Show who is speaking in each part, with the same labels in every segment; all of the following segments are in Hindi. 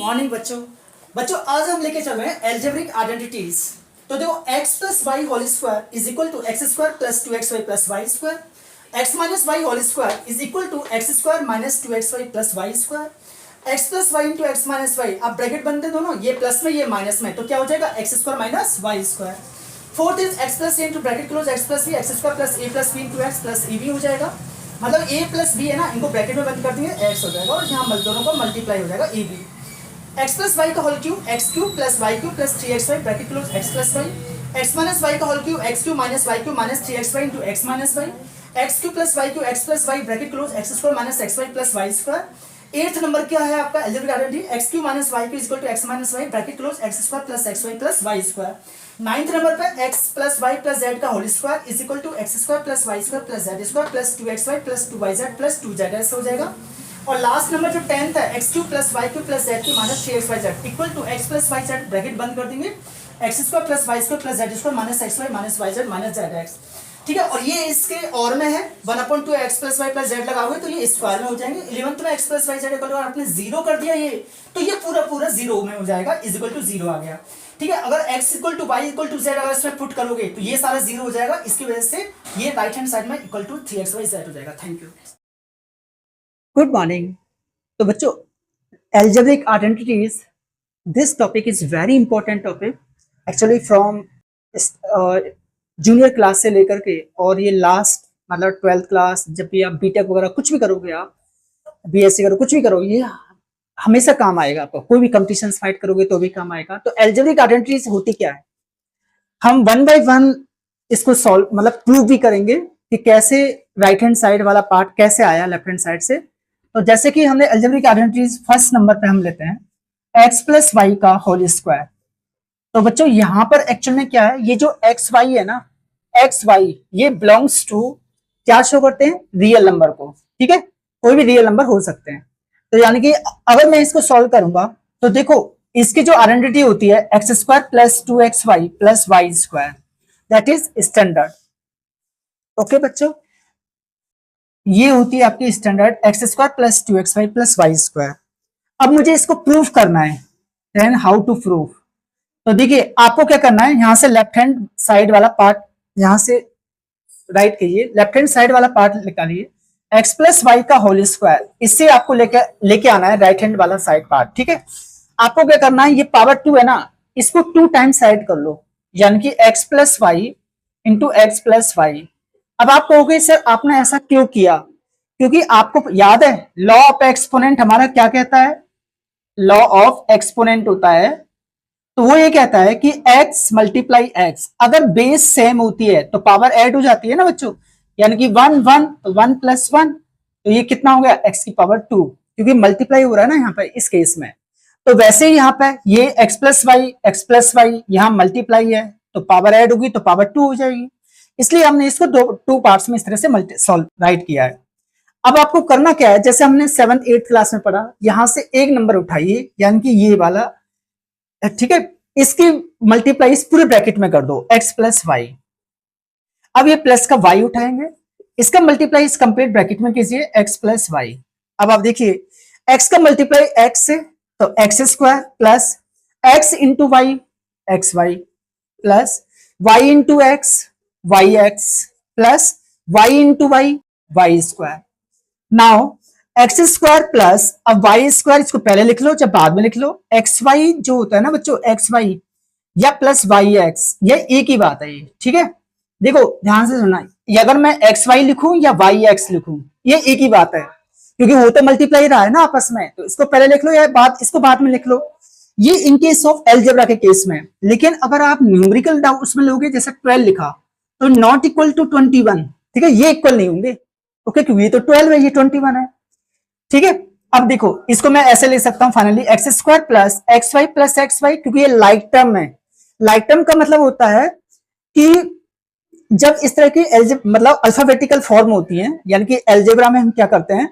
Speaker 1: मॉर्निंग बच्चों। बच्चों आज हम लेके चल रहे हैं एल्जेब्रिक आइडेंटिटीज। तो देखो x plus Y whole square is equal to X square plus two X Y plus Y square. X minus Y whole square is equal to X square minus two X Y plus Y square. X plus Y into x minus Y, अब ब्रैकेट बनते दोनों, ये प्लस में ये माइनस में, तो क्या हो जाएगा X square minus Y square. Fourth is X plus A into bracket close x plus B, X square plus A plus B into x plus A B हो जाएगा। मतलब ए प्लस बी है ना, इनको ब्रैकेट में बंद कर देंगे, एक्स हो जाएगा और यहाँ दोनों को मल्टीप्लाई हो जाएगा A B. X plus Y का whole cube X cube plus Y cube plus three X Y bracket close x plus Y. X minus Y का whole cube X cube minus Y cube minus three X Y into x minus Y. X cube plus Y cube X plus Y bracket close x square minus x Y plus Y square. Eighth number क्या है आपका algebraic identity, x cube minus Y cube equal to X minus Y bracket close x square plus x Y plus Y square. Ninth number पे X plus Y plus Z का whole square is equal to X square plus Y square plus Z square plus two X Y plus two Y Z plus two Z S हो जाएगा। और लास्ट नंबर जो 10th है x cube plus Y cube plus Z cube minus three X Y Z equal to x plus Y Z bracket बंद कर देंगे, X square plus Y square plus Z square minus x Y minus Y Z minus Z X. ठीक है, और ये इसके और में है 1/2 X plus Y plus Z लगाओगे तो ये स्क्वायर में हो जाएंगे। 11th में X plus Y Z equal to आपने जीरो कर दिया ये, तो ये पूरा पूरा जीरो में हो जाएगा, इज इक्वल टू जीरो आ गया। ठीक है, अगर x equal to Y equal to Z अगर इसमें पुट करोगे तो ये सारा जीरो हो जाएगा, इसकी वजह से ये राइट हैंड साइड में इक्वल टू 3xy/z हो जाएगा। Thank you.
Speaker 2: Good morning. तो बच्चों, algebraic identities, this topic is very important topic actually from junior class से लेकर के और ये लास्ट मतलब 12th क्लास, जब भी आप बीटेक वगैरह कुछ भी करोगे, आप बीएससी करो कुछ भी करो, ये हमेशा काम आएगा आपको। कोई भी कंपटीशन फाइट करोगे तो भी काम आएगा। तो algebraic identities होती क्या है, हम वन बाय वन इसको सॉल्व मतलब प्रूव भी करेंगे कि कैसे राइट हैंड साइड वाला पार्ट कैसे आया लेफ्ट हैंड साइड से। तो जैसे कि हमने अलजेब्रिक आइडेंटिटीज फर्स्ट नंबर पे हम लेते हैं एक्स प्लस वाई का होल स्क्वायर। तो बच्चों यहाँ पर एक्चुअल में क्या है, ये जो एक्स वाई है ना, एक्स वाई ये बिलोंग्स टू क्या शो करते हैं, रियल नंबर को। ठीक है, कोई भी रियल नंबर हो सकते हैं। तो यानी कि अगर मैं इसको सॉल्व करूंगा तो देखो इसकी जो आइडेंटिटी होती है x square plus two X Y plus Y square, that is standard. Okay बच्चों, ये होती है आपकी standard X square plus two X Y plus Y square. अब मुझे इसको प्रूफ करना है, देन हाउ टू प्रूफ। तो देखिए आपको क्या करना है, यहां से लेफ्ट हैंड साइड वाला पार्ट यहां से राइट कीजिए, लेफ्ट हैंड साइड वाला पार्ट निकालिए, एक्स प्लस वाई का होल स्क्वायर, इससे आपको लेके आना है राइट हैंड वाला साइड पार्ट। ठीक है, आपको क्या करना है, ये पावर 2 है ना, इसको 2 टाइम्स साइड कर लो, यानी कि X plus Y into x plus Y. अब आप कहोगे सर आपने ऐसा क्यों किया, क्योंकि आपको याद है लॉ ऑफ एक्सपोनेंट हमारा क्या कहता है, लॉ ऑफ एक्सपोनेंट होता है, तो वो ये कहता है कि x मल्टीप्लाई x, अगर बेस सेम होती है तो पावर ऐड हो जाती है ना बच्चों, यानी कि 1 1 तो 1 प्लस 1, तो ये कितना हो गया x की पावर 2, क्योंकि मल्टीप्लाई हो रहा है ना यहाँ पर इस केस में। तो वैसे ही यहाँ पे ये x प्लस वाई यहाँ मल्टीप्लाई है तो पावर ऐड होगी तो पावर 2 हो जाएगी, इसलिए हमने इसको टू पार्ट्स में इस तरह से सॉल्व राइट किया है। अब आपको करना क्या है, जैसे हमने 7th 8th क्लास में पढ़ा, यहां से एक नंबर उठाइए यानी कि ये वाला, ठीक है, इसकी मल्टीप्लाई इस पूरे ब्रैकेट में कर दो x प्लस वाई। अब ये प्लस का y उठाएंगे, इसका मल्टीप्लाई इस कंप्लीट ब्रैकेट में कीजिए x प्लस वाई। अब आप देखिए x का मल्टीप्लाई x से तो x square plus x into Y x Y plus y into x Y X plus Y into Y Y square. Now x square plus, अब वाई स्क्वायर इसको पहले लिख लो जब बाद में लिख लो, एक्स वाई जो होता है ना बच्चों, एक्स वाई या प्लस वाई एक्स, ये एक ही बात है ये। ठीक है, देखो ध्यान से सुनना, अगर मैं एक्स वाई लिखूं या वाई एक्स लिखूं ये एक ही बात है, क्योंकि वो तो मल्टीप्लाई रहा है ना आपस में, तो इसको पहले लिख लो या इसको बाद में लिख लो, ये इन केस ऑफ एलजेब्रा के केस में। लेकिन अगर आप न्यूमेरिकल डाउट उसमें लोगे, जैसे 12 लिखा तो नॉट इक्वल टू 21, ठीक है, ये इक्वल नहीं होंगे, ओके, क्योंकि ये तो 12 है ये 21 है। ठीक है, अब देखो इसको मैं ऐसे ले सकता हूं finally X square plus x Y plus x Y, क्योंकि ये लाइक टर्म है। लाइक टर्म का मतलब होता है कि जब इस तरह की मतलब अल्फाबेटिकल फॉर्म होती है, यानी कि एल्जेब्रा में हम क्या करते हैं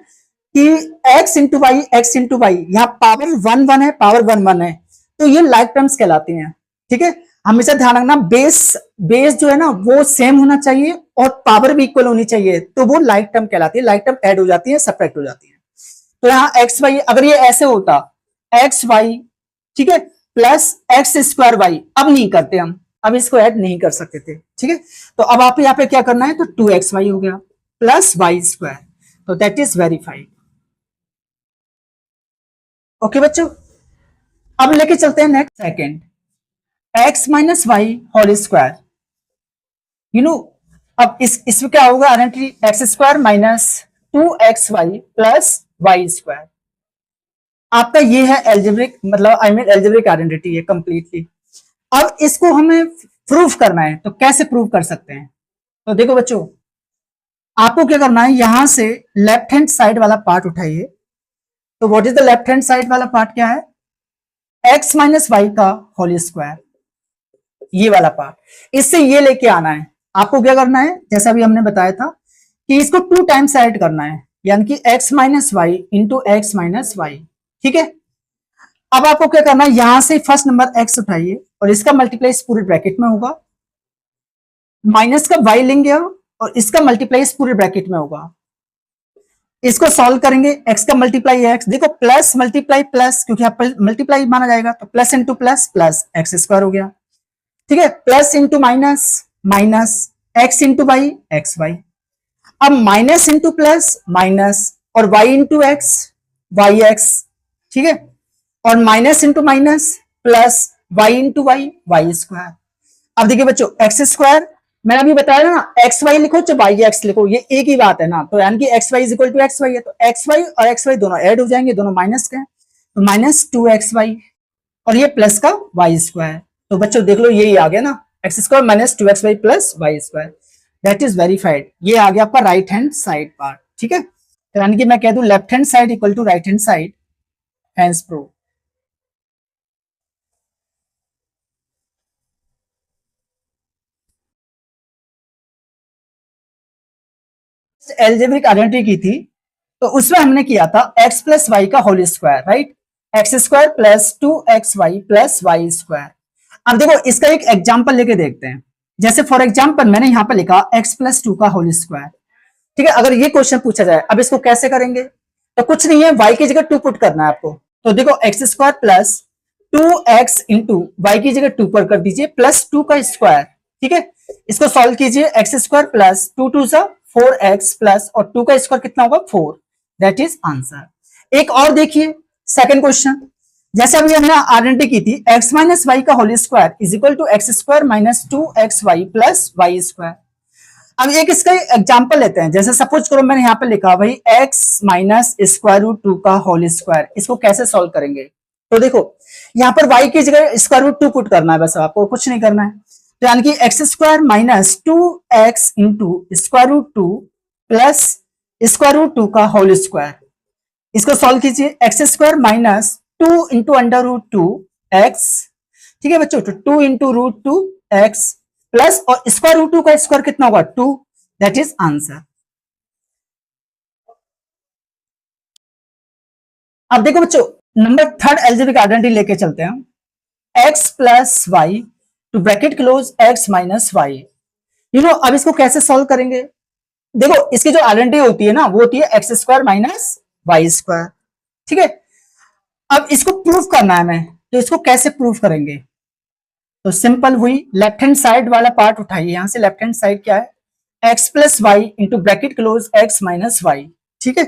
Speaker 2: कि एक्स इंटू वाई, यहाँ पावर 1 1 है, पावर 1 1 है, तो ये लाइक टर्म्स कहलाती हैं। ठीक है, हमेशा ध्यान रखना बेस जो है ना वो सेम होना चाहिए और पावर भी इक्वल होनी चाहिए, तो वो लाइक टर्म कहलाती है। लाइक टर्म ऐड हो जाती है, सब्ट्रैक्ट हो जाती है। तो यहाँ एक्स वाई, अगर ये ऐसे होता एक्स वाई, ठीक है, प्लस एक्स स्क्वायर वाई। अब नहीं करते हम, अब इसको ऐड नहीं कर सकते थे, ठीक है। तो अब आप यहाँ पे क्या करना है, तो 2xy हो गया प्लस वाई स्क्वायर, तो दैट इज वेरीफाइड। ओके बच्चों, अब लेके चलते हैं next second, x minus Y whole square. You know, अब इसमें क्या होगा, identity X square minus 2xy plus Y square. आपका ये है एल्जेब्रिक, मतलब आई मीन एल्जेब्रिक आइडेंटिटी है कंप्लीटली। अब इसको हमें प्रूफ करना है, तो कैसे प्रूफ कर सकते हैं, तो देखो बच्चों, आपको क्या करना है, यहां से लेफ्ट हैंड साइड वाला पार्ट उठाइए। तो what is the left hand side वाला पार्ट, क्या है, x माइनस वाई का होल स्क्वायर, ये वाला पार्ट, इससे ये लेके आना है। आपको क्या करना है, जैसा भी हमने बताया था कि इसको 2 टाइम्स ऐड करना है, यानी कि x minus Y into x minus Y, ठीक है। अब आपको क्या करना है, यहां से फर्स्ट नंबर x उठाइए और इसका मल्टीप्लाई इस पूरे ब्रैकेट में होगा, माइनस का y लेंगे और इसका मल्टीप्लाई इस पूरे ब्रैकेट में होगा। इसको सॉल्व करेंगे, x का मल्टीप्लाई है x, देखो प्लस मल्टीप्लाई प्लस, क्योंकि आप मल्टीप्लाई माना जाएगा, तो plus into plus plus x square हो गया, ठीक है। Plus into minus minus X into Y x Y. अब माइनस इंटू प्लस माइनस और y into x Y X, ठीक है। और minus into minus plus y into Y Y square. अब देखिए बच्चों, एक्स स्क्वायर मैंने अभी बताया ना, एक्स वाई लिखो चाहे वाई एक्स लिखो, ये एक ही बात है ना, तो यानी कि X Y is equal to X Y है, तो एक्स वाई और एक्स वाई दोनों ऐड हो जाएंगे, दोनों माइनस के, तो माइनस 2xy और ये प्लस का वाई स्क्वायर। तो बच्चों देख लो, यही आ गया ना, X square minus 2xy plus Y square, that is verified. ये आ गया आपका राइट हैंड साइड पार्ट, ठीक है। तो यानी कि मैं कह दूं left hand side equal to right hand side, hence prove. Algebraic identity की थी, तो उसमें हमने किया था x प्लस वाई का whole square, right, X square plus 2xy plus Y square. अब देखो इसका एक एग्जांपल लेके देखते हैं, जैसे फॉर एग्जांपल मैंने यहां पर लिखा x प्लस 2 का होल स्क्वायर, ठीक है। अगर ये क्वेश्चन पूछा जाए, अब इसको कैसे करेंगे, तो कुछ नहीं है, y की जगह 2 पुट करना है आपको। तो देखो X square plus 2x into Y की जगह 2 पर कर दीजिए प्लस 2 का स्क्वायर, ठीक है। इसको सॉल्व कीजिए, एक्स स्क्वायर प्लस 2 2 सा 4x प्लस और 2 का स्क्वायर कितना होगा 4, दैट इज आंसर। एक और देखिए सेकंड क्वेश्चन, जैसे अभी हमने आइडेंटिटी की थी, x माइनस वाई का whole square is equal to X square minus 2xy plus Y square. अब एक इसका एग्जांपल लेते हैं, जैसे सपोज करो मैंने यहाँ पे लिखा भाई x माइनस स्क्वायर रूट 2 का होल स्क्वायर, इसको कैसे सॉल्व करेंगे, तो देखो यहाँ पर y की जगह स्क्वायर रूट 2 पुट करना है, बस आपको कुछ नहीं करना है। तो यानी कि x square minus 2x into square root 2 plus square root 2 का होल स्क्वायर, इसको सॉल्व कीजिए, x square minus 2 into under root 2 X, ठीक है बच्चों, तो 2 इंटू रूट 2 एक्स प्लस और स्क्वायर रूट 2 का स्क्वायर कितना होगा 2, दैट इज आंसर। अब देखो बच्चों, नंबर थर्ड एल्जेब्रिक आइडेंटिटी लेके चलते हैं, x plus Y to bracket close x minus Y. You know, अब इसको कैसे सॉल्व करेंगे, देखो इसकी जो आइडेंटिटी होती है ना, वो होती है x square minus Y square, ठीक है। अब इसको प्रूफ करना है हमें, तो इसको कैसे प्रूफ करेंगे, तो सिंपल हुई, लेफ्ट हैंड साइड वाला पार्ट उठाइए, यहां से लेफ्ट हैंड साइड क्या है, x plus Y into bracket close x minus Y, ठीक है।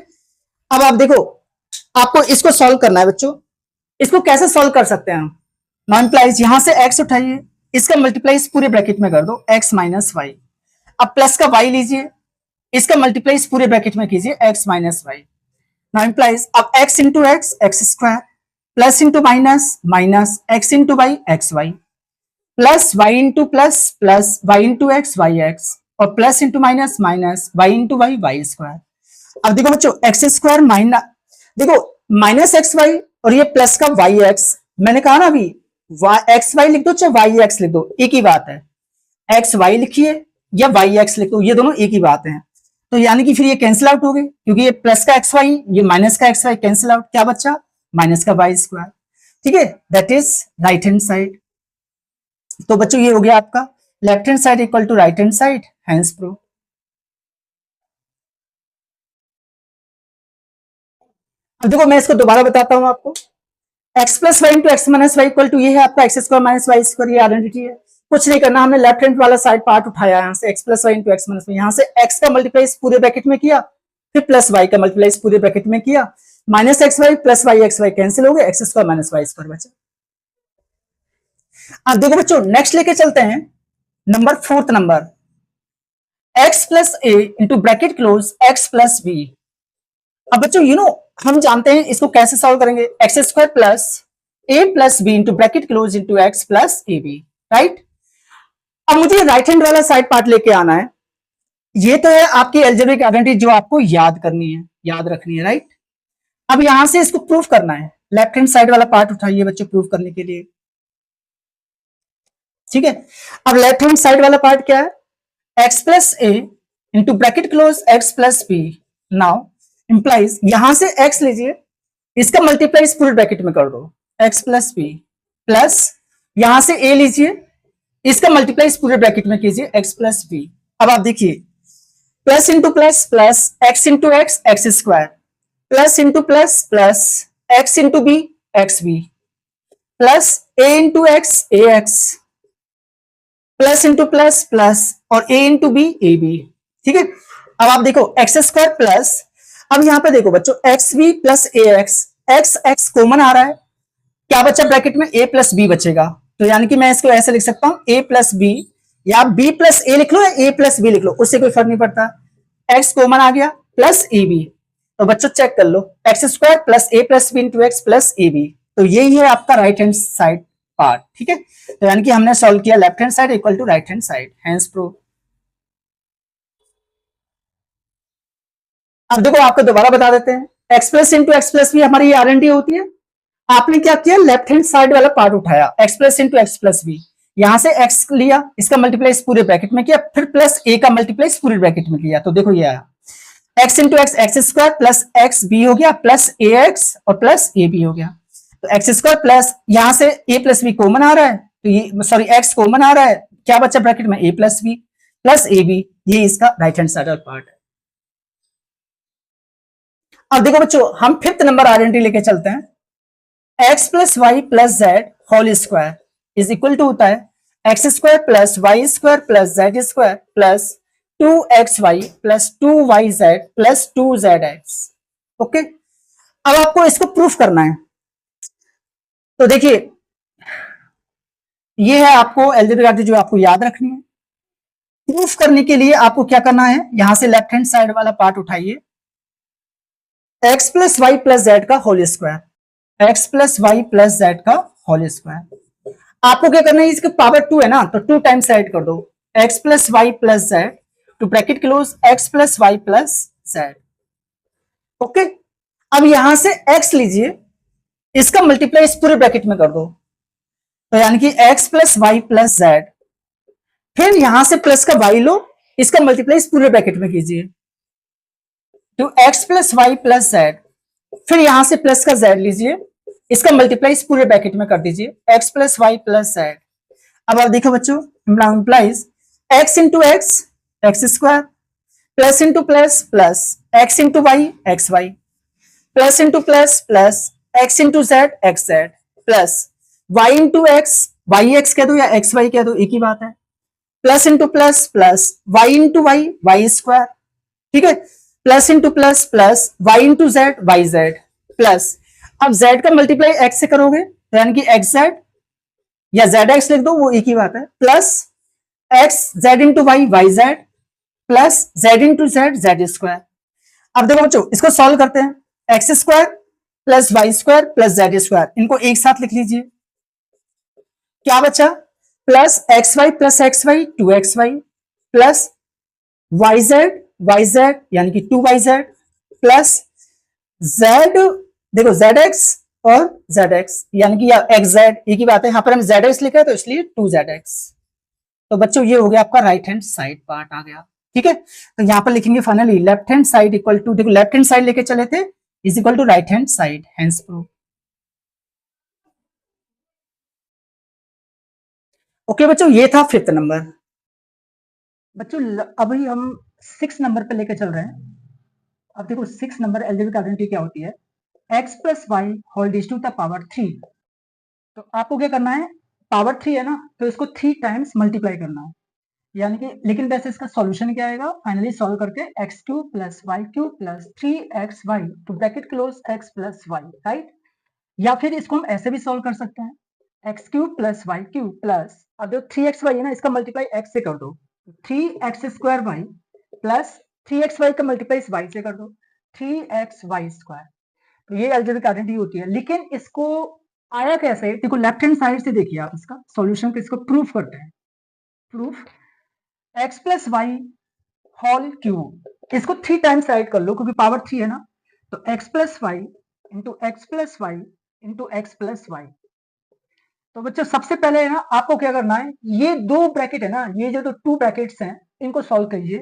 Speaker 2: अब आप देखो, आपको इसको सॉल्व करना है बच्चों, इसको कैसे सॉल्व कर सकते हैं हम, मल्टीप्लाइज, यहां से x उठाइए, इसका मल्टीप्लाई इस पूरे ब्रैकेट में कर दो x माइनस वाई, अब प्लस का y लीजिए, इसका मल्टीप्लाई इस पूरे ब्रैकेट में कीजिए x minus Y, now implies, अब x into x x square plus into minus minus x into Y x Y plus y into plus plus y into x Y X और plus into minus minus y into Y Y square. अब देखो बच्चों, एक्स स्क्वायर माइनस, देखो माइनस एक्स वाई और ये प्लस का वाई एक्स, मैंने कहा ना अभी एक्स वाई लिख दो चाहे वाई एक्स लिख दो, एक ही बात है, एक्स वाई लिखिए या वाई एक्स लिख दो, ये दोनों एक ही बात है। तो यानी कि फिर ये कैंसिल आउट हो गए, क्योंकि ये प्लस का एक्स वाई ये माइनस का एक्स वाई कैंसिल आउट, क्या बच्चा माइनस का वाई स्क्वायर, ठीक है, that is right hand side. तो बच्चों ये हो गया आपका left hand side equal to right hand side, hence prove. अब देखो मैं इसको दोबारा बताता हूं आपको, X plus Y into x minus Y equal to ये है आपका X square minus Y square, ये आइडेंटिटी है। कुछ नहीं करना, हमने लेफ्ट हैंड वाला साइड पार्ट उठाया यहाँ से, X plus Y into x minus Y, यहाँ से एक्स का मल्टीप्लाई इस पूरे ब्रैकेट में किया, फिर प्लस वाई का मल्टीप्लाई इस पूरे ब्रैकेट में किया, minus x Y plus Y x Y cancel हो गए, X square minus Y square बचा। अब देखो बच्चों नेक्स्ट लेके चलते हैं number fourth number, X plus A into bracket close x plus B. अब बच्चों हम जानते हैं इसको कैसे सॉल्व करेंगे, X square plus A plus B into bracket close into x plus A B, right. अब मुझे राइट हैंड वाला साइड पार्ट लेके आना है। ये तो है आपकी अलजेब्रिक आइडेंटिटी जो आपको याद करनी है, याद रखनी है, राइट। अब यहां से इसको प्रूफ करना है, लेफ्ट हैंड साइड वाला पार्ट उठाइए बच्चों प्रूफ करने के लिए, ठीक है। अब लेफ्ट हैंड साइड वाला पार्ट क्या है, x plus A into bracket close x plus B, now implies यहां से एक्स लीजिए, इसका मल्टीप्लाई इस पूरे ब्रैकेट में कर दो, एक्स प्लस बी प्लस यहां से ए लीजिए, इसका मल्टीप्लाई इस पूरे ब्रैकेट में कीजिए एक्स प्लस बी। अब आप देखिए plus into plus plus x into x x square plus into plus plus x into B X B plus A into X A X plus into plus plus और A into B A B, ठीक है। अब आप देखो एक्स स्क्वायर प्लस, अब यहां पे देखो बच्चों x B plus a x, x x common आ रहा है, क्या बचा ब्रैकेट में, ए प्लस बी बचेगा, तो यानी कि मैं इसको ऐसे लिख सकता हूं ए प्लस बी, या बी प्लस ए लिख लो या ए प्लस बी लिख लो, उससे कोई फर्क नहीं पड़ता, एक्स कॉमन आ गया प्लस ए बी। तो बच्चों चेक कर लो X square plus A plus B into x plus A B, तो यही है आपका राइट हैंड साइड पार्ट, ठीक है। तो यानी कि हमने सॉल्व किया left hand side equal to right hand side, hence proof. अब देखो आपको दोबारा बता देते हैं, x plus into x plus B हमारी आरएनडी होती है। आपने क्या किया, लेफ्ट हैंड साइड वाला पार्ट उठाया, X plus into x plus B, यहां से एक्स लिया, इसका मल्टीप्लाई इस पूरे ब्रैकेट में किया, फिर प्लस ए का मल्टीप्लाई इस पूरे ब्रैकेट में किया, तो देखो ये आया x into x x square plus x b हो गया प्लस ए एक्स और प्लस ए बी हो गया, तो एक्स स्क्वायर प्लस यहां से ए प्लस बी कॉमन आ रहा है, तो ये सॉरी एक्स कॉमन आ रहा है, क्या बचा ब्रैकेट में A plus B plus A B, ये इसका राइट हैंड साइड पार्ट है। अब देखो बच्चों हम फिफ्थ नंबर आइडेंटिटी लेके चलते हैं, x plus Y plus z whole square is equal to होता है x square plus Y square plus Z square plus 2xy plus 2yz plus 2zx, okay. अब आपको इसको प्रूफ करना है, तो देखिए ये है आपको अलजेब्रिक जो आपको याद रखनी है। प्रूफ करने के लिए आपको क्या करना है, यहां से लेफ्ट हैंड साइड वाला पार्ट उठाइए, X plus Y plus Z का whole square, X plus Y plus Z का होल स्क्वायर। आपको क्या करना है, इसके पावर 2 है ना, तो 2 टाइम्स ऐड कर दो, x plus Y plus z to bracket close x plus Y plus z, okay. अब यहां से x लीजिए, इसका मल्टीप्लाई इस पूरे ब्रैकेट में कर दो, तो यानी कि x plus Y plus z, फिर यहां से प्लस का y लो, इसका मल्टीप्लाई इस पूरे ब्रैकेट में कीजिए, तो x plus Y plus z, फिर यहां से प्लस का z लीजिए, इसका मल्टीप्लाई इस पूरे ब्रैकेट में कर दीजिए, x plus Y plus z. अब आप देखो बच्चों implies x into x x square plus into plus plus x into Y x Y plus into plus plus x into z x z plus Y into x Y x कह दो या एक्स वाई कह दो, एक ही बात है, plus into plus plus Y into Y Y square, ठीक है, plus into plus plus Y into z y Z plus, अब जेड का मल्टीप्लाई एक्स से करोगे तो यानी कि एक्स जेड या जेड एक्स लिख दो, वो एक ही बात है, plus x z into Y y Z plus z into z z square. अब देखो बच्चों इसको सॉल्व करते हैं, x square plus Y square plus Z square, इनको एक साथ लिख लीजिए, क्या बचा, plus x y 2xy plus Y z यानी कि 2yz प्लस जेड, देखो जेड एक्स और जेड एक्स यानी कि एक्स जेड एक ही बात है, यहां पर हम जेड एक्स लिखा है तो इसलिए 2zx। तो बच्चों ये हो गया आपका राइट हैंड साइड पार्ट आ गया, ठीक है। तो यहां पर लिखेंगे finally left hand side equal to, देखो लेफ्ट हैंड साइड लेके चले थे is equal to right hand side, hence proof. Okay बच्चों ये था फिफ्थ नंबर। बच्चों अभी हम 6 नंबर पे लेके चल रहे हैं। अब देखो 6 नंबर अलजेब्रिक आइडेंटिटी क्या होती है, x plus Y whole raise to the power 3। तो आपको क्या करना है, पावर 3 है ना, तो इसको 3 टाइम्स मल्टीप्लाई करना है, यानी कि लेकिन वैसे इसका सॉल्यूशन क्या आएगा, फाइनली सॉल्व करके x cube plus Y cube plus 3x y to bracket close x plus y, right. या फिर इसको हम ऐसे भी सॉल्व कर सकते हैं, x cube plus Y cube plus, अब जो 3x वाई है ना, इसका मल्टीप्लाई x से कर दो, 3x² y plus 3x y का मल्टीप्लाई इस y से कर दो, 3xy²। तो ये अलजेब्रिक आइडेंटिटी होती है। लेकिन इसको आया कैसे, देखो लेफ्ट हैंड साइड से देखिए आप इसका सॉल्यूशन को, इसको प्रूफ करते हैं। Proof x plus Y whole cube, इसको 3 टाइम्स राइट कर लो क्योंकि पावर 3 है ना, तो x plus Y into x plus Y into x plus y. तो बच्चों सबसे पहले है ना, आपको क्या करना है, ये दो ब्रैकेट है ना, ये जो तो 2 ब्रैकेट्स हैं, इनको सॉल्व करिए।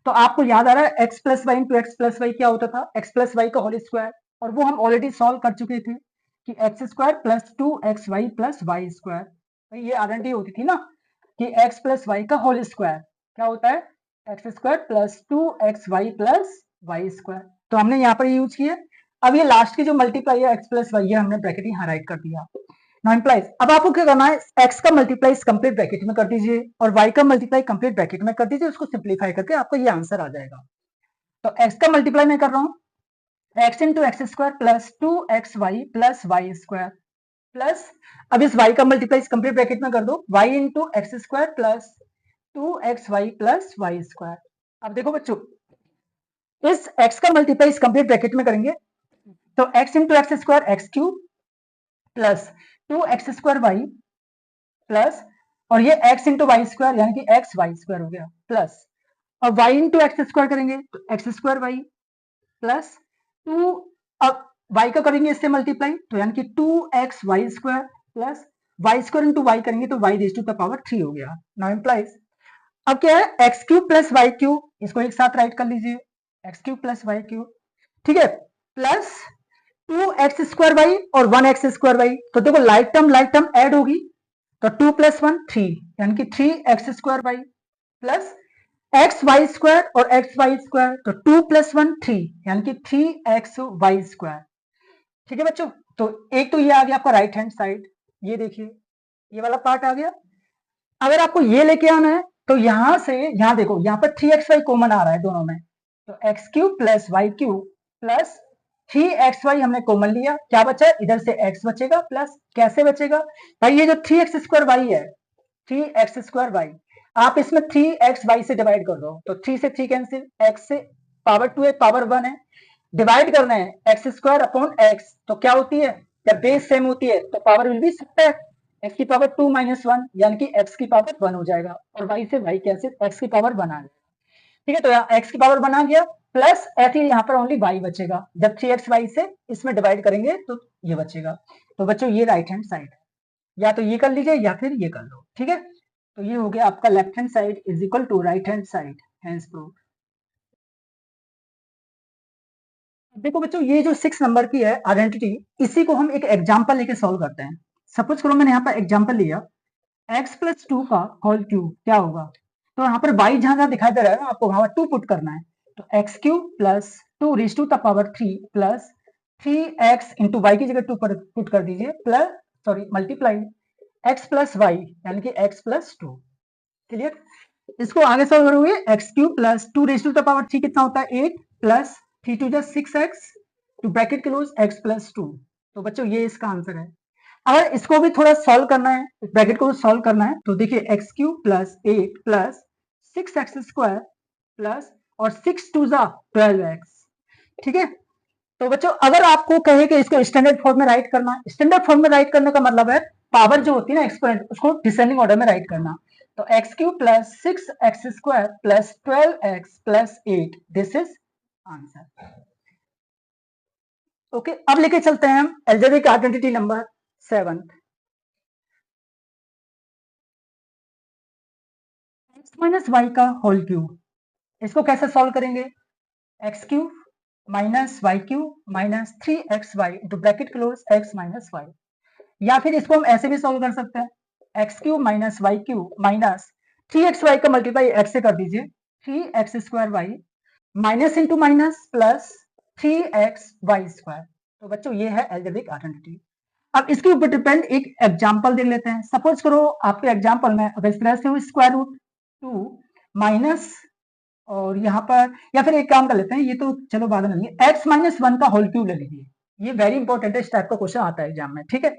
Speaker 2: तो आपको याद आ रहा है x plus Y into x plus y क्या होता था, x प्लस वाई का होल स्क्वायर, और वो हम ऑलरेडी सॉल्व कर चुके थे कि x square plus 2xy plus Y square. ये आइडेंटिटी होती थी ना कि x प्लस वाई का होल स्क्वायर क्या होता है, x square plus 2xy plus Y square. तो हमने यहाँ पर यूज किया। अब ये लास्ट की जो मल्टीप्लाई है x प्लस वाई, हमने ब्रैकेट यहाँ राइट कर दिया। नाउ इम्प्लाइज, अब आपको क्या करना है, x का मल्टीप्लाई कंप्लीट ब्रैकेट में कर दीजिए और y का मल्टीप्लाई कंप्लीट ब्रैकेट में कर दीजिए, उसको सिंप्लीफाई करके आपको ये आंसर आ जाएगा। तो x का मल्टीप्लाई मैं कर रहा हूँ, x into x square plus 2xy plus Y square plus, अब इस y का मल्टीप्लाई कंप्लीट ब्रैकेट में कर दो, y into x square plus 2xy plus Y square. अब देखो बच्चों, इस x का मल्टीप्लाई कंप्लीट ब्रैकेट में करेंगे तो x into x square x cube plus 2x² y plus, और ये x इंटू वाई स्क्वायर यानी कि एक्स वाई स्क्वायर हो गया प्लस, अब y इंटू एक्स स्क्वायर करेंगे तो x² वाई प्लस 2, अब y का करेंगे इससे मल्टीप्लाई तो यानी कि 2xy² plus Y square into y करेंगे तो y raise to the power 3 हो गया। नाउ इम्प्लाइज, अब क्या है, x cube plus Y cube, इसको एक साथ राइट कर लीजिए, x cube plus Y cube, ठीक है, प्लस 2x² वाई और 1x² वाई। तो देखो लाइक टर्म ऐड होगी, तो 2 प्लस 1 3 यानी कि 3x² y plus x Y square और एक्स वाई स्क्वायर, तो 2 प्लस 1 3 यानी कि 3xy²। ठीक है बच्चों, तो एक तो ये आ गया आपका राइट हैंड साइड, ये देखिए ये वाला पार्ट आ गया। अगर आपको ये लेके आना है तो यहां से यहां देखो, यहाँ पर 3xy कॉमन आ रहा है दोनों में, तो x cube plus Y cube plus 3xy हमने कॉमन लिया, क्या बचा, इधर से x बचेगा प्लस, कैसे बचेगा भाई, ये जो 3x² वाई है, 3x² वाई, आप इसमें 3xy से डिवाइड कर दो, तो 3 से 3 कैंसिल, x से पावर 2 है पावर 1 है, डिवाइड करना है x² अपॉन x, तो क्या होती है, जब बेस सेम होती है तो power will be subtract, x की पावर 2 माइनस 1 यानी कि x की पावर 1 हो जाएगा, और y से y कैंसिल, x की पावर 1 आ जाएगा। ठीक है, तो यहाँ x की पावर 1 आ गया प्लस फिर यहाँ पर ओनली y बचेगा, जब 3xy से इसमें डिवाइड करेंगे तो ये बचेगा। तो बच्चों ये राइट हैंड साइड है, या तो ये कर लीजिए या फिर ये कर लो। ठीक है, तो ये हो गया आपका left hand side is equal to right hand side, hence proof. देखो बच्चों, ये जो 6 नंबर की है आइडेंटिटी, इसी को हम एक एग्जांपल लेके सॉल्व करते हैं। सपोज करो मैंने यहाँ पर एग्जांपल लिया, x प्लस 2 का होल क्यूब क्या होगा, तो यहाँ पर y जहां जहां दिखाई दे रहा है ना, आपको वहां 2 पुट करना है, तो x cube plus 2 raise to the power 3 plus 3x into Y की जगह 2 पर पुट कर दीजिए, plus sorry multiply x plus y यानी कि x प्लस 2। क्लियर, इसको आगे सॉल्व करोगे, x cube plus 2 raise to the power 3 कितना होता है 8 प्लस 3 टू जा 6x to bracket close x plus 2। तो बच्चों ये इसका आंसर है। अगर इसको भी थोड़ा सॉल्व करना है, ब्रैकेट को सॉल्व करना है, तो देखिए x cube plus 8 plus 6x² plus और 6 टू जा 12x। ठीक है, तो बच्चों अगर आपको कहे कि इसको स्टैंडर्ड फॉर्म में राइट करना, स्टैंडर्ड फॉर्म में राइट करने का मतलब है पावर जो होती है ना एक्सपोनेंट, उसको डिसेंडिंग ऑर्डर में राइट करना। तो x cube plus 6x² plus 12x plus 8, this is answer. Okay, अब लेके चलते हैं हम algebraic identity number 7, x minus Y का होल क्यूब। इसको कैसे सॉल्व करेंगे, x cube minus Y cube minus 3xy into bracket close x minus y, या फिर इसको हम ऐसे भी सॉल्व कर सकते हैं, x cube minus Y cube minus 3xy का मल्टीप्लाई x से कर दीजिए, 3x² y minus into minus plus 3xy square. तो बच्चों ये है एल्जेब्रिक आइडेंटिटी। अब इसके ऊपर डिपेंड एक एग्जांपल देख लेते हैं। सपोज करो आपके एग्जांपल में अगर इस तरह से हो स्क्वायर रूट 2 माइनस और यहाँ पर, या फिर एक काम कर लेते हैं, ये तो चलो बाद में लेंगे, x माइनस 1 का होल क्यूब ले लीजिए। ये वेरी इंपॉर्टेंट है, इस टाइप का क्वेश्चन आता है एग्जाम में, ठीक है।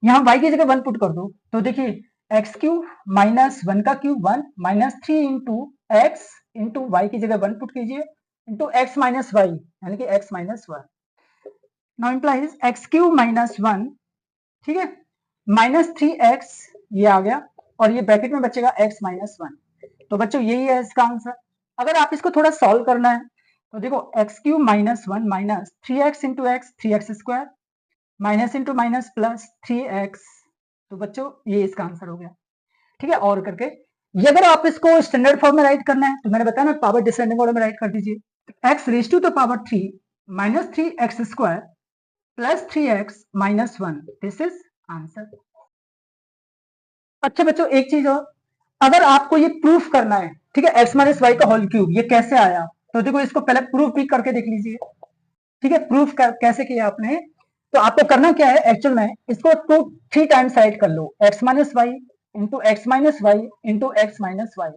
Speaker 2: यहाँ y की जगह 1 पुट कर दो, तो देखिए एक्स क्यूब माइनस 1 का cube 1 minus 3 into x into Y की जगह 1 पुट कीजिए इंटू एक्स माइनस वाई, यानी कि x minus 1। Now implies X cube minus 1, ठीक है, माइनस 3x ये आ गया और ये ब्रैकेट में बचेगा x माइनस 1। तो बच्चों यही है इसका आंसर। अगर आप इसको थोड़ा सॉल्व करना है तो देखो x cube minus 1 minus 3x into x 3x square minus into minus plus 3x, तो बच्चों ये इसका आंसर हो गया, ठीक है। और करके ये अगर आप इसको स्टैंडर्ड फॉर्म में राइट करना है तो मैंने बताया ना, पावर डिसेंडिंग ऑर्डर में राइट कर दीजिए। x raise to the power 3 minus 3x square plus 3x minus 1, this is answer. अच्छा बच्चों एक चीज और, अगर आपको ये प्रूफ करना है, ठीक है, x माइनस वाई का होल क्यूब ये कैसे आया, तो देखो इसको पहले प्रूफ भी करके देख लीजिए, ठीक है। प्रूफ कैसे किया आपने, तो आपको करना क्या है एक्चुअल में, इसको टू 3 टाइम्स राइट कर लो, x minus Y into x minus Y into x minus y.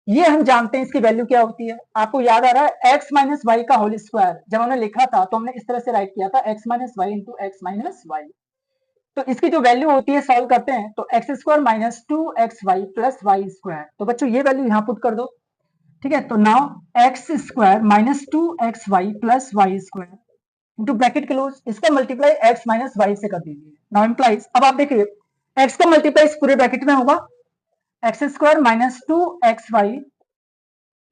Speaker 2: ये हम जानते हैं इसकी वैल्यू क्या होती है, आपको याद आ रहा है x माइनस वाई का होल स्क्वायर जब हमने लिखा था तो हमने इस तरह से राइट किया था x minus Y into x minus y. तो इसकी जो वैल्यू होती है सॉल्व करते हैं तो x square minus 2xy plus Y square, तो बच्चों ये वैल्यू यहाँ पुट कर दो, ठीक है। तो now x square minus 2xy plus Y square into bracket close, इसका मल्टीप्लाई x माइनस वाई से कर दीजिए। नाउ इंप्लाइज, अब आप देखिए x का मल्टीप्लाई इस पूरे ब्रैकेट में होगा, x square minus 2xy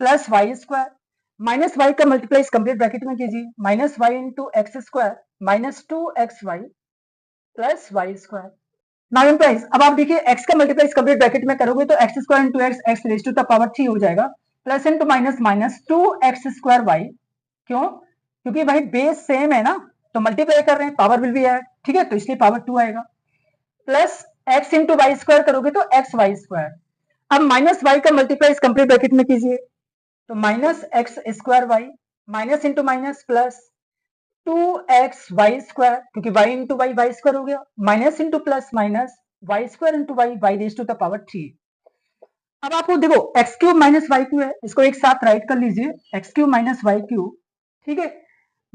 Speaker 2: plus Y square minus Y का मल्टीप्लाई इस कंप्लीट ब्रैकेट में कीजिए, minus Y into x square minus 2xy plus Y square. Now implies, अब आप देखिए x का मल्टीप्लाई इस कंप्लीट ब्रैकेट में करोगे तो x square into x x raise to the power 3 हो जाएगा, plus into minus minus 2x square y, क्यों, क्योंकि भाई बेस सेम है ना, तो मल्टीप्लाई कर रहे हैं, पावर विल बी ऐड, ठीक है, तो इसलिए पावर 2 आएगा, plus x into y square करोगे तो एक्स वाई स्क्वायर। अब माइनस वाई का मल्टीप्लाई इस कंप्लीट ब्रैकेट में कीजिए, तो minus x square Y minus into minus plus 2xy square, क्योंकि y into Y Y square हो गया, minus into plus minus Y square into Y y raise to the power 3। अब आपको देखो x cube minus Y cube है, इसको एक साथ राइट कर लीजिए, x cube minus Y cube, ठीक है,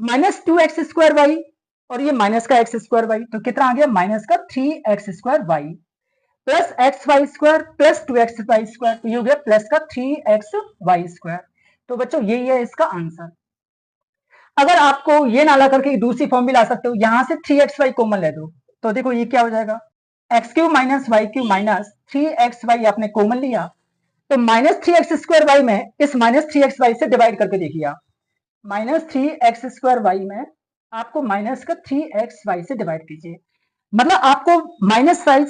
Speaker 2: माइनस 2x स्क्वायर वाई और ये माइनस का एक्स स्क्वायर वाई, तो कितना आ गया माइनस का 3x square Y plus x Y square plus 2x y square, तो ये हो गया प्लस का 3x वाई स्क्वायर। तो बच्चों यही है इसका आंसर। अगर आपको ये ना ला करके दूसरी फॉर्म भी ला सकते हो, यहां से 3xy कॉमन ले दो, तो देखो ये क्या हो जाएगा, x cube minus Y cube minus 3xy आपने कॉमन लिया, तो माइनस 3x स्क्वायर वाई में इस माइनस 3xy से डिवाइड करके देखिए, माइनस 3x स्क्वायर वाई में आपको माइनस का 3xy से डिवाइड कीजिए, मतलब आपको माइनस साइन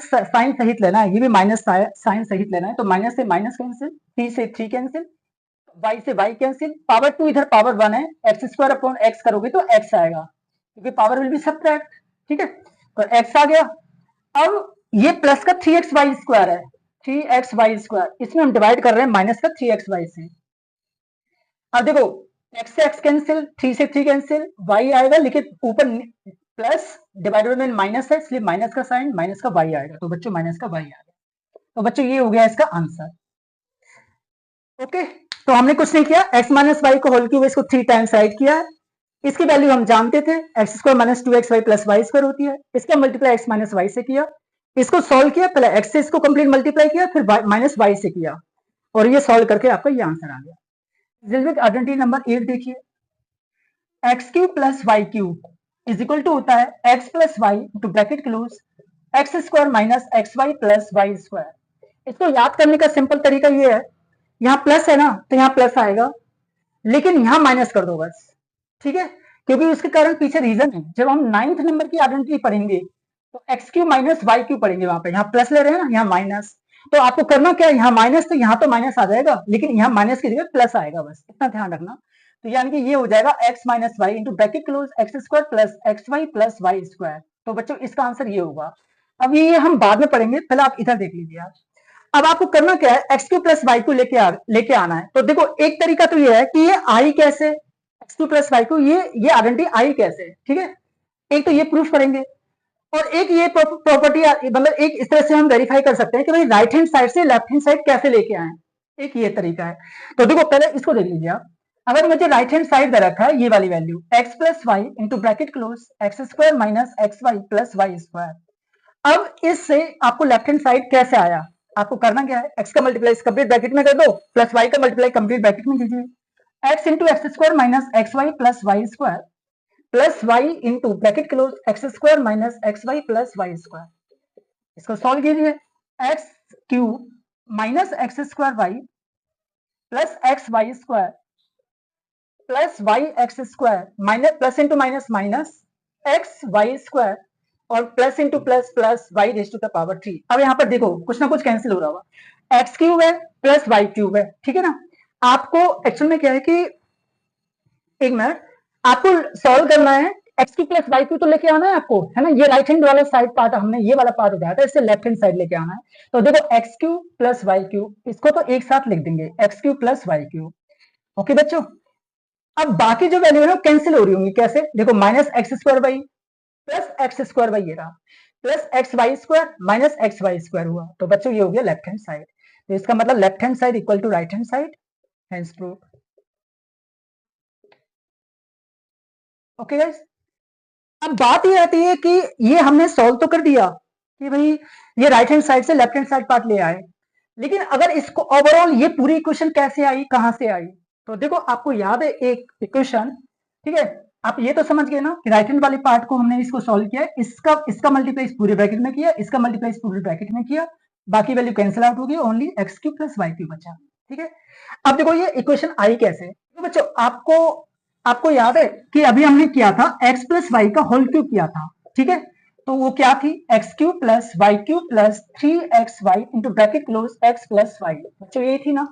Speaker 2: सहित लेना है, ये भी माइनस साइन सहित लेना है, तो माइनस से माइनस कैंसिल, 3 से 3 कैंसिल, y से y कैंसिल, पावर 2 इधर पावर 1 है, एक्स स्क्वायर अपॉन एक्स करोगे तो x आएगा, क्योंकि पावर विल बी सबट्रैक्ट, ठीक है, तो x आ गया। अब ये प्लस का 3xy स्क्वायर है, 3xy स्क्वायर, इसमें हम डिवाइड कर रहे हैं माइनस का 3xy से। अब देखो x से x कैंसिल, 3 से 3 कैंसिल, y आएगा, लेकिन ऊपर प्लस डिवाइडेड में माइनस है, इसलिए माइनस का साइन माइनस का y आएगा, तो बच्चों माइनस का y आ गया, तो बच्चों ये हो गया इसका आंसर। ओके, तो हमने कुछ नहीं किया, x माइनस वाई को होल क्यूब इसको 3 टाइम्स राइट किया है, इसकी वैल्यू हम जानते थे, x square minus 2xy plus Y square होती है, इसका मल्टीप्लाई x माइनस वाई से किया, इसको सॉल्व किया, पहले x से इसको कंप्लीट मल्टीप्लाई किया, फिर माइनस वाई से किया, और ये सॉल्व करके आपका ये आंसर आ गया। एल्जेब्रिक आइडेंटिटी नंबर 8 देखिए, x cube plus Y cube is equal to होता है x plus Y to bracket close x square minus x Y plus Y square. इसको याद करने का सिंपल तरीका ये है, यहाँ प्लस है ना तो यहाँ प्लस आएगा, लेकिन यहाँ माइनस कर दो बस, ठीक है, क्योंकि उसके कारण पीछे रीजन है, जब हम 9th नंबर की आइडेंटिटी पढ़ेंगे तो x cube minus y cube पढ़ेंगे, वहां पे यहाँ प्लस ले रहे हैं ना, यहाँ माइनस, तो आपको करना क्या है, यहाँ माइनस तो यहाँ तो माइनस आ जाएगा, लेकिन यहाँ माइनस की जगह प्लस आएगा, बस इतना ध्यान रखना। तो यानी कि ये हो जाएगा x minus Y into bracket close x square plus x Y plus Y square, तो बच्चों इसका आंसर ये होगा। अब ये हम बाद में पढ़ेंगे, पहले आप इधर देख लीजिए आप। अब आपको करना क्या है, एक्स क्यू प्लस वाई को लेके आना है, तो देखो एक तरीका तो ये है कि ये आई कैसे, एक्स क्यू प्लस वाई को ये आइडेंटिटी आई कैसे, ठीक है, एक तो ये प्रूफ करेंगे और एक ये प्रॉपर्टी मतलब एक इस तरह से हम वेरीफाई कर सकते हैं कि भाई राइट हैंड साइड से लेफ्ट हैंड साइड कैसे लेके आए, एक ये तरीका है। तो देखो पहले इसको देख लीजिए आप, अगर मुझे राइट हैंड साइड दे रखा है ये वाली value x plus Y into bracket close x square minus x Y plus Y square, अब इससे आपको लेफ्ट हैंड साइड कैसे आया, आपको करना क्या है, x का मल्टीप्लाई कंप्लीट ब्रैकेट में कर दो प्लस y का मल्टीप्लाई कंप्लीट ब्रैकेट में कीजिए, x into x square minus x Y plus Y square plus Y into bracket close x square minus x Y plus Y square, इसको सॉल्व कीजिए, X cube minus x square Y plus x Y square plus Y X square minus plus into minus minus x Y square और plus into plus plus Y raise to the power 3। अब यहाँ पर देखो कुछ ना कुछ कैंसिल हो रहा होगा, एक्स क्यूब है प्लस वाई क्यूब है, ठीक है ना। आपको एक्चुअल में क्या है कि एक मिनट आपको सॉल्व करना है, x cube plus y cube तो लेके आना है आपको, है ना, ये राइट हैंड वाला साइड पार्ट हमने ये वाला पार्ट उठाया था, इससे लेफ्ट हैंड साइड लेके आना है। तो देखो x cube plus y cube, इसको तो एक साथ लिख देंगे x cube plus y cube, okay बच्चों। अब बाकी जो वैल्यू है ना कैंसिल हो रही होंगी, कैसे, देखो minus x square Y plus x square y ये रहा, plus x Y square minus x Y square हुआ, तो बच्चों ये हो गया लेफ्ट हैंड साइड, तो इसका मतलब left hand side equal to right hand side, hence proof. Okay guys, अब बात ये आती है कि ये हमने सॉल्व तो कर दिया कि भाई ये राइट हैंड साइड से लेफ्ट हैंड साइड पार्ट ले आए, लेकिन अगर इसको ओवरऑल ये पूरी इक्वेशन कैसे आई, कहां से आई, तो देखो आपको याद है एक इक्वेशन, ठीक है, आप ये तो समझ गए ना कि राइट हैंड वाले पार्ट को हमने इसको सॉल्व किया, इसका मल्टीप्लाई इस पूरे ब्रैकेट में किया, इसका मल्टीप्लाई इस पूरे ब्रैकेट में किया, बाकी वैल्यू कैंसिल आउट होगी, only x cube plus y cube बचा, ठीक है। अब देखो ये इक्वेशन आई कैसे, तो बच्चों आपको आपको याद है कि अभी हमने किया था x प्लस वाई का होल क्यूब किया था, ठीक है, तो वो क्या थी x cube plus Y cube plus 3xy into bracket close x plus y, बच्चों यही थी ना।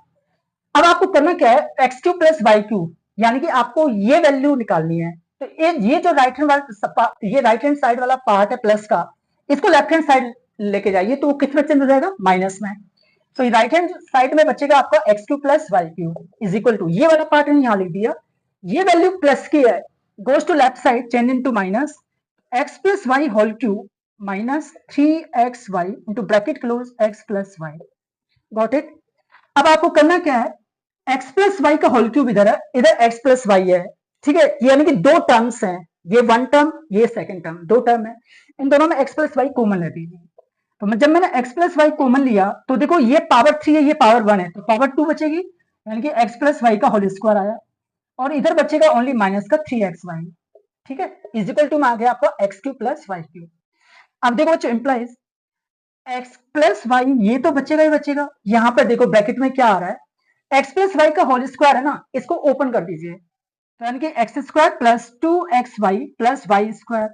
Speaker 2: अब आपको करना क्या है, x cube plus Y cube, यानी कि आपको ये वैल्यू निकालनी है, तो ये जो राइट हैंड वाला ये राइट हैंड साइड वाला पार्ट है प्लस का, इसको लेफ्ट हैंड साइड लेके जाइए तो वो किस में चेंज हो जाएगा, माइनस में, तो राइट हैंड साइड में बचेगा आपका x cube plus Y cube is equal to ये वाला पार्ट यहाँ लिख दिया, ये वैल्यू प्लस की है, goes to left side change into minus x plus Y whole cube minus 3xy into bracket close x plus y, got it. अब आपको करना क्या है, x प्लस वाई का होल क्यूब इधर है, इधर x प्लस वाई है, ठीक है, यानी कि दो टर्म्स हैं, ये वन टर्म ये सेकंड टर्म, दो टर्म है, इन दोनों में x प्लस वाई कॉमन ले दीजिए, तो जब मैंने x प्लस वाई कॉमन लिया तो देखो ये पावर 3 है ये पावर 1 है, तो पावर 2 बचेगी, यानी कि x प्लस वाई का होल स्क्वायर आया, और इधर बचेगा ओनली माइनस का 3xy, ठीक है, इज इक्वल टू में आ गया आपका x cube plus y cube. अब देखो बच्चों इंप्लाइज एक्स प्लस वाई ये तो बचेगा ही बचेगा, यहां पर देखो ब्रैकेट में क्या आ रहा है, एक्स प्लस वाई का होल स्क्वायर है ना, इसको ओपन कर दीजिए, तो यानी कि x square plus 2xy plus Y square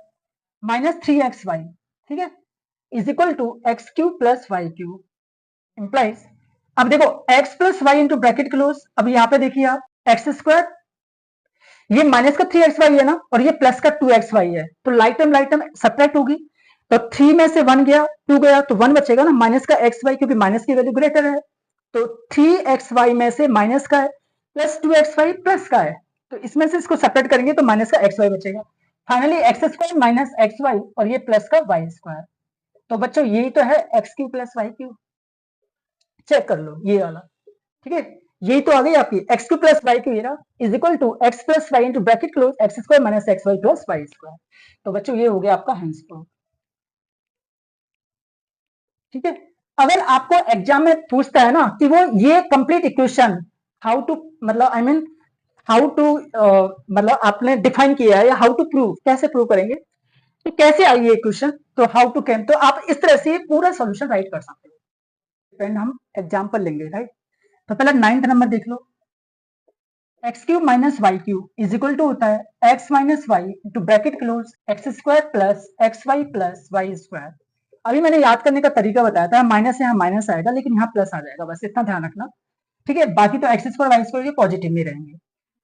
Speaker 2: minus 3xy, ठीक है, is equal to x cube plus y cube implies. अब देखो x plus Y into bracket close, अब यहाँ पे देखिए आप एक्स स्क्वायर, ये माइनस का 3xy है ना, और ये प्लस का 2xy है, तो लाइट टर्म सब्ट्रैक्ट होगी, तो 3 में से 1 गया 2 गया तो 1 बचेगा ना, माइनस का xy क्योंकि माइनस की वैल्यू ग्रेटर है, तो 3xy में से माइनस का है प्लस 2xy प्लस का है, तो इसमें से इसको सब्ट्रैक्ट करेंगे तो माइनस का xy बचेगा, finally X square minus xy और ये प्लस का y स्क्वायर, तो बच्चों यही तो है x cube plus y cube, check कर लो ये वाला, ठीक है, यही तो आ गई आपकी x cube plus y cube is equal to x plus Y into bracket close x square minus x Y plus Y square, तो बच्चों ये हो गया आपका हेंस प्रूफ, ठीक है। अगर आपको एग्जाम में पूछता है ना कि वो ये कंप्लीट इक्वेशन हाउ टू मतलब आई मीन हाउ टू मतलब आपने डिफाइन किया है या हाउ टू प्रूव, कैसे प्रूव करेंगे, तो कैसे आई ये इक्वेशन, तो हाउ टू कैन, तो आप इस तरह से पूरा सोल्यूशन राइट कर सकते हो, फ्रेंड हम एग्जाम्पल लेंगे, राइट। तो पहले 9th नंबर देख लो, X cube minus Y cube is equal to होता है x minus Y into bracket close x square plus x Y plus Y square. अभी मैंने याद करने का तरीका बताया था, माइनस यहाँ माइनस आएगा लेकिन यहाँ प्लस आ जाएगा, बस इतना ध्यान रखना, ठीक है, बाकी तो एक्स स्क्वायर वाई स्क्वायर ये पॉजिटिव में रहेंगे।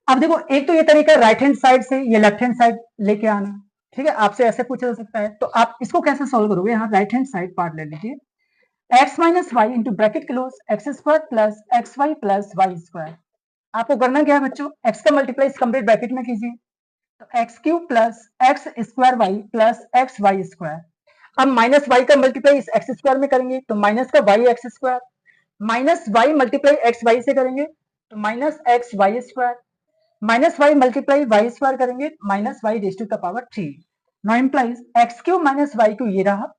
Speaker 2: अब देखो एक तो ये तरीका राइट हैंड साइड से ये लेफ्ट हैंड साइड लेके आना, ठीक है, आपसे ऐसे पूछा जा सकता है, तो आप इसको कैसे सोल्व करोगे, यहाँ राइट हैंड साइड पार्ट ले लीजिए, x minus Y into bracket close x square plus x Y plus Y square, आपको करना क्या है बच्चों, x का मल्टीप्लाई इस कंप्लीट ब्रैकेट में कीजिए, तो x cube plus x square Y plus x Y square. अब माइनस वाई का मल्टीप्लाई इस एक्स स्क्वायर में करेंगे तो माइनस का Y X square, minus Y multiply X Y से करेंगे तो minus x Y square, minus Y multiply Y square करेंगे minus Y raise to the power 3। Now implies X cube minus Y cube, ये रहा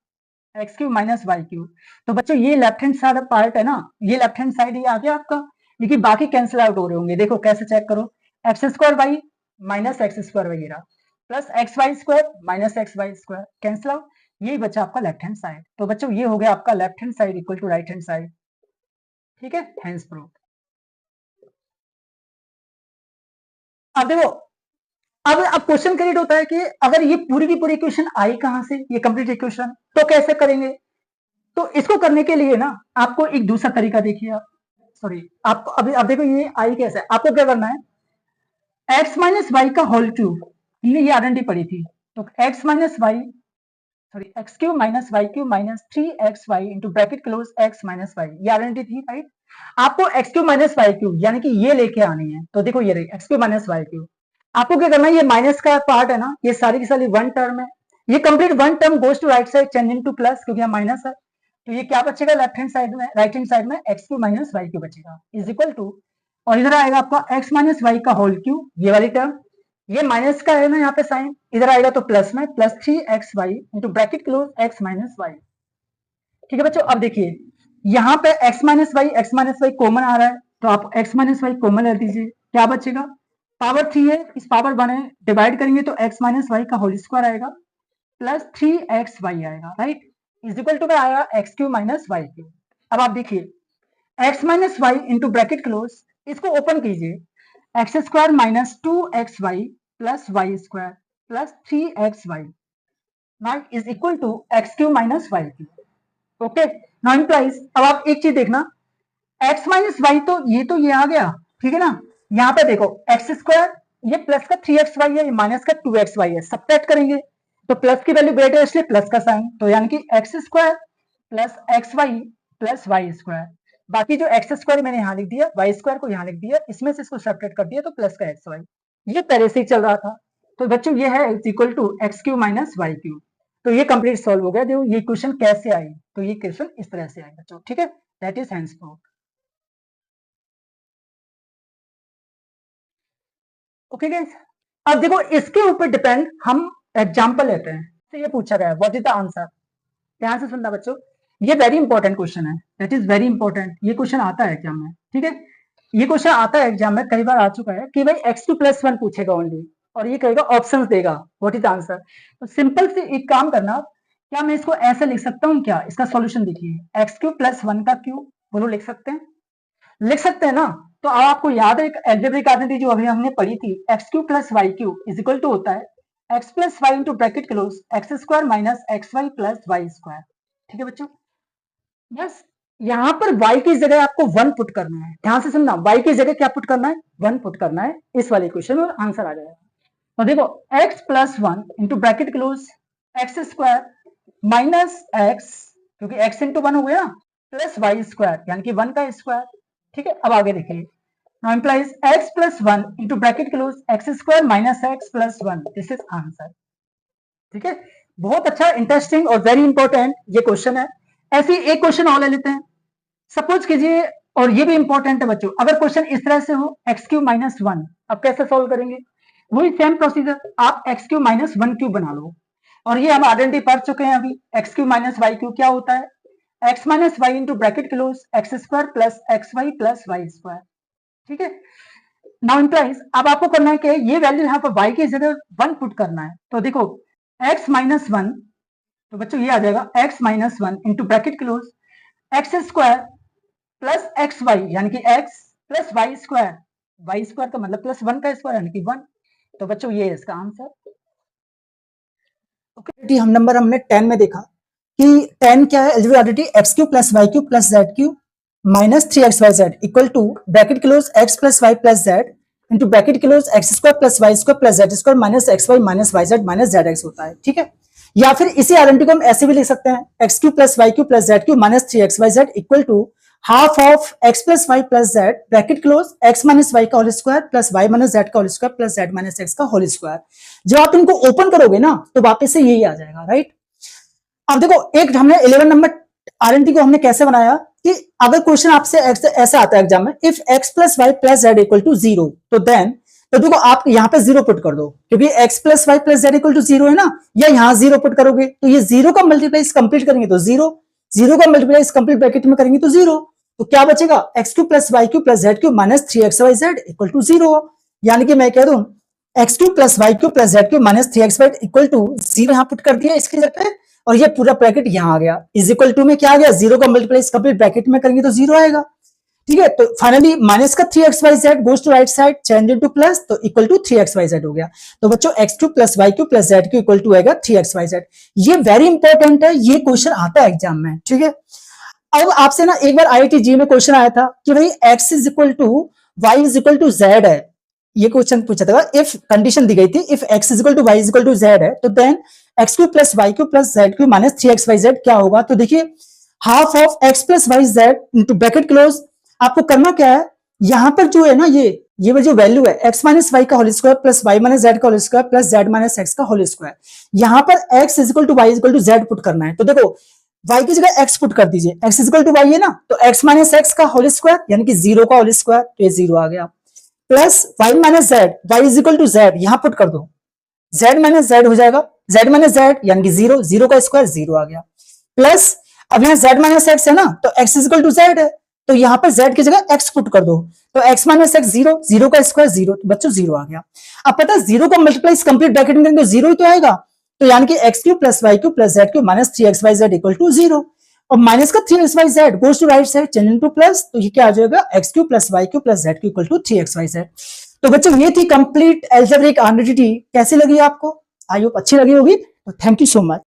Speaker 2: X cube minus Y cube. तो बच्चों ये लेफ्ट हैंड साइड पार्ट है ना, ये लेफ्ट हैंड साइड ये आ गया आपका, लेकिन बाकी कैंसिल आउट हो रहे होंगे। देखो कैसे चेक करो, X square Y minus x square वगैरह plus x Y square minus x Y square cancel out, यही बचा आपका लेफ्ट हैंड साइड। तो बच्चों ये हो गया आपका left hand side equal to right hand side, ठीक है, हैंस प्रूफ। अब देखो, अब क्वेश्चन क्रिएट होता है कि अगर ये पूरी की पूरी इक्वेशन आई कहां से, ये कंप्लीट इक्वेशन, तो कैसे करेंगे। तो इसको करने के लिए ना आपको एक दूसरा तरीका देखिए आप, सॉरी आपको अभी अब देखो ये आई कैसे, आपको क्या करना है, एक्स माइनस वाई का होल क्यूब, हमने ये आइडेंटिटी पढ़ी थी, तो x minus y sorry x cube minus Y cube minus 3xy into bracket close x minus y, ये आइडेंटिटी थी राइट। आपको x cube minus Y cube यानी कि ये लेके आनी है, तो देखो ये रही x cube minus Y cube. आपको क्या करना है, ये माइनस का पार्ट है ना, ये सारी की सारी वन टर्म है, ये complete one term goes to right side changing to plus, क्योंकि यहाँ माइनस है, तो ये क्या बचेगा लेफ्ट हैंड साइड में, राइट हैंड साइड में x cube minus Y cube बचेगा इज इक्वल टू, और इधर आएगा आपका एक्स माइनस वाई का होल क्यूब, ये वाली टर्म, ये माइनस का है ना यहाँ पे साइन, इधर आएगा तो प्लस में plus 3xy into bracket close x minus Y. ठीक है बच्चों, अब देखिए यहाँ पे x माइनस वाई कॉमन आ रहा है, तो आप x माइनस वाई कॉमन ले दीजिए, क्या बचेगा, पावर 3 है, इस पावर 1 है, डिवाइड करेंगे तो x माइनस वाई का होल स्क्वायर आएगा प्लस 3xy आएगा राइट, इज इक्वल टू क्या आया x cube minus y cube. अब आप देखिए x minus Y into bracket close, इसको ओपन कीजिए, x square minus 2xy plus Y square plus 3xy now is equal to x cube minus y cube. Okay, now implies, अब आप एक चीज देखना, x माइनस वाई तो ये आ गया, ठीक है ना, यहाँ पे देखो एक्स स्क्वायर, ये प्लस का 3xy है, ये माइनस का 2xy है, सब्ट्रैक्ट करेंगे तो प्लस की वैल्यू ग्रेटर है इसलिए प्लस का साइन, तो यानी कि x square plus x Y plus Y square, बाकी जो एक्स स्क्वायर मैंने यहाँ लिख दिया, वाई स्क्वायर को यहाँ लिख दिया, इसमें से इसको सब्ट्रैक्ट कर दिया तो प्लस का एक्स वाई, ये पहले से ही चल रहा था। तो बच्चों ये है equal to x cube minus y cube, तो ये कंप्लीट सॉल्व हो गया। देखो ये क्वेश्चन कैसे आई, तो ये क्वेश्चन इस तरह से आई बच्चों, ठीक है, that is hence proof. Okay guys, अब देखो इसके ऊपर डिपेंड हम एग्जांपल लेते हैं, तो ये पूछा गया व्हाट इज द आंसर, ध्यान से सुनना बच्चों, ये वेरी इंपॉर्टेंट क्वेश्चन है, दैट इज वेरी इंपॉर्टेंट, ये क्वेश्चन आता है एग्जाम में, ठीक है, ये क्वेश्चन आता है एग्जाम में, कई बार आ चुका है कि भाई x2 प्लस 1 पूछेगा ओनली, और ये कहेगा ऑप्शंस देगा व्हाट इज आंसर। तो सिंपल से एक काम करना, क्या मैं इसको ऐसे लिख सकता हूँ, क्या इसका सॉल्यूशन देखिए, एक्स क्यूब प्लस 1 का क्यूब, बोलो लिख सकते हैं, लिख सकते हैं ना। तो अब आपको याद है एक एल्जेब्रिक आइडेंटिटी जो अभी हमने पढ़ी थी, x cube plus Y cube is equal to होता है x plus Y into bracket close x square minus x Y plus Y square, ठीक है बच्चों। बस यहाँ पर y की जगह आपको 1 पुट करना है, ध्यान से सुनना, y की जगह क्या पुट करना है, 1 पुट करना है इस वाले क्वेश्चन में, आंसर आ जाएगा। तो देखो x plus 1 into bracket close x square minus x, क्योंकि x इंटू 1 हो गया, प्लस वाई स्क्वायर यानी कि 1 का स्क्वायर, ठीक है। अब आगे देखिए, now implies x plus 1 into bracket close x square minus x plus 1, this is answer, ठीक है। बहुत अच्छा, इंटरेस्टिंग और वेरी इंपॉर्टेंट ये क्वेश्चन है। ऐसे एक क्वेश्चन और ले लेते हैं, सपोज कीजिए, और ये भी इंपॉर्टेंट है बच्चों, अगर क्वेश्चन इस तरह से हो एक्स क्यूब माइनस 1, अब कैसे सॉल्व करेंगे, वही सेम प्रोसीजर, आप एक्स क्यूब माइनस 1 क्यूब बना लो, और ये हम आइडेंटिटी पढ़ चुके हैं अभी, x cube minus Y cube क्या होता है, x minus Y into bracket close x square plus x Y plus Y square, ठीक है। नाउ इंप्लाइज, अब आपको करना है कि ये वैल्यू यहाँ पर वाई की जगह 1 पुट करना है, तो देखो एक्स माइनस 1, तो बच्चों ये आ जाएगा x minus 1 into bracket close x square plus x y यानी कि एक्स प्लस वाई स्क्वायर का मतलब प्लस 1 का स्क्वायर यानी कि 1, तो बच्चों ये है इसका आंसर। ओके, हम नंबर हमने 10 में देखा कि 10 क्या है, algebraic identity x cube plus Y cube plus Z cube minus 3xyz equal to bracket close x plus Y plus z into bracket close x square plus Y square plus Z square minus x Y minus Y Z minus Z x होता है, ठीक है। या फिर इसी आइडेंटिटी को हम ऐसे भी लिख सकते हैं, x cube plus Y cube plus Z cube minus 3xyz equal to half of X plus Y plus Z bracket close x minus Y का whole square plus Y minus Z का whole square plus Z minus x का होल स्क्वायर। जब आप इनको ओपन करोगे ना तो वापस से यही आ जाएगा, राइट। अब देखो एक हमने 11 नंबर आरएनटी को हमने कैसे बनाया कि अगर क्वेश्चन आपसे ऐसा आता है एग्जाम में, if x plus Y plus z equal to 0, तो देन तो देखो आप यहाँ पे 0 पुट कर दो, क्योंकि x plus Y plus z equal to 0 है ना, या यहाँ 0 पुट करोगे तो ये 0 का मल्टीप्लाई कंप्लीट करेंगे तो 0, 0 का मल्टीप्लाई कंप्लीट ब्रैकेट में करेंगे तो 0, तो क्या बचेगा x cube plus Y cube plus Z cube minus 3xyz equal to 0। यानी कि मैं कह दूं x cube plus Y cube plus Z cube minus 3xy equal to 0 यहाँ पुट कर दिया इसकी जगह पे, और ये पूरा ब्रैकेट यहाँ आ गया, इज इक्वल टू में क्या आ गया, 0 का मल्टीप्लाई कंप्लीट ब्रैकेट में करेंगे तो 0 आएगा। ठीक है, तो फाइनली माइनस का 3xyz goes to right side, change into plus, तो इक्वल टू 3xyz हो गया। तो बच्चों x cube plus Y cube plus Z cube equal to आएगा 3xyz। ये वेरी इंपॉर्टेंट है, ये क्वेश्चन आता है एग्जाम में। ठीक है, अब आपसे ना एक बार IIT जी में क्वेश्चन आया था कि भाई x is equal to Y is equal to z है, ये क्वेश्चन पूछा था, इफ कंडीशन दी गई थी if x is equal to Y is equal to z है तो then x cube plus Y cube plus Z cube minus 3xyz क्या होगा। तो देखिए half of x plus Y z into bracket close, आपको करना क्या है, यहां पर जो है ना ये जो वैल्यू है x माइनस वाई का whole square plus Y minus Z का whole square plus Z minus x का होल स्क्वायर, यहां पर x is equal to Y is equal to Z put करना है। तो देखो y की जगह x पुट कर दीजिए, x is equal to y है ना, तो x माइनस एक्स का होल स्क्वायर यानी कि 0 का होल स्क्वायर, तो ये 0 आ गया, plus Y minus z, y is equal to z यहां पुट कर दो, z माइनस जेड हो जाएगा, z माइनस जेड यानी कि 0, 0 का स्क्वायर 0 आ गया, प्लस अब यहाँ z माइनस एक्स है ना, तो x is equal to z है, तो यहाँ पर z की जगह x पुट कर दो, तो x माइनस एक्स 0, 0 का स्क्वायर 0, तो बच्चों 0 आ गया। अब पता है 0 का मल्टीप्लाई कंप्लीट ब्रैकेट में करेंगे तो 0 ही तो आएगा, तो यानी कि x cube plus Y cube plus Z cube minus 3xyz equal to 0, और माइनस का 3xyz goes to right side, change into plus, तो ये क्या आ जाएगा x cube plus Y cube plus Z cube equal to 3xyz। तो बच्चों ये थी कंप्लीट अलजेब्रिक आइडेंटिटी। कैसी लगी आपको? आई होप अच्छी लगी होगी। तो थैंक यू सो मच।